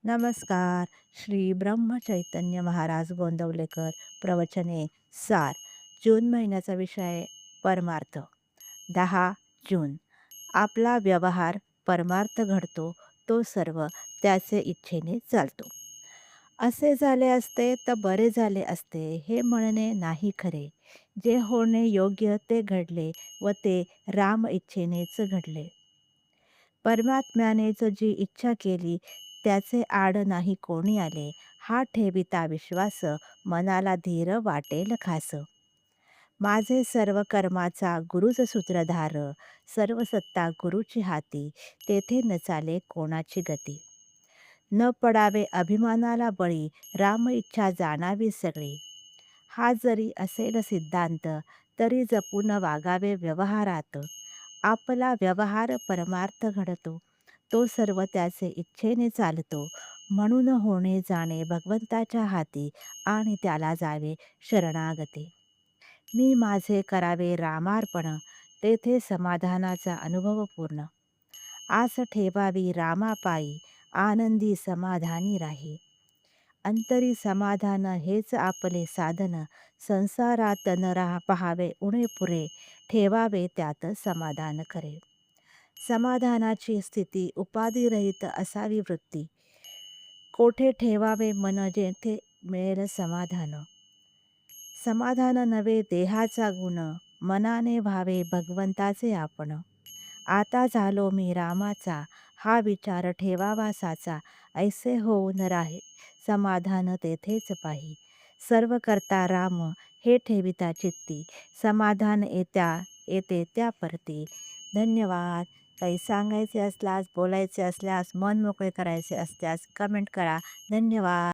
नमस्कार. श्री ब्रह्मचैतन्य महाराज गोंदवलेकर प्रवचने सार. जून महिन्याचा विषय परमार्थ. 10 जून. आपला व्यवहार परमार्थ घडतो, तो सर्व त्याचे इच्छेने चालतो. असे झाले असते तर बरे झाले असते हे म्हणणे नाही खरे. जे होणे योग्य ते घडले व ते राम इच्छेनेच घडले. परमात्म्यानेच जी इच्छा केली त्याचे आड नाही कोणी आले. हा ठेविता विश्वास मनाला धीर वाटेल खास. माझे सर्व कर्माचा गुरुच सूत्रधार. सर्व सत्ता गुरुची हाती. तेथे न चाले कोणाची गती. न पडावे अभिमानाला बळी. राम इच्छा जाणावी सगळी. हा जरी असेल सिद्धांत तरी जपून वागावे व्यवहारात. आपला व्यवहार परमार्थ घडतो, तो सर्व त्याचे इच्छेने चालतो. म्हणून होणे जाणे भगवंताच्या हाती आणि त्याला जावे शरणागती. मी माझे करावे रामार्पण, तेथे समाधानाचा अनुभव पूर्ण. आस ठेवावी रामापायी, आनंदी समाधानी राही. अंतरी समाधान हेच आपले साधन. संसारात न पहावे उणे पुरे, ठेवावे त्यात समाधान खरे. समाधानाची स्थिती उपाधिरहित असावी वृत्ती. कोठे ठेवावे मन जेथे मिळेल समाधान. समाधान नवे देहाचा गुण, मनाने व्हावे भगवंताचे आपण. आता झालो मी रामाचा, हा विचार ठेवावा साचा. ऐसे होऊन राहे समाधान तेथेच पाही. सर्व करता राम हे ठेविता चित्ती, समाधान येते त्या परती. धन्यवाद. काही सांगायचे असल्यास, बोलायचे असल्यास, मन मोकळे करायचे असल्यास कमेंट करा. धन्यवाद.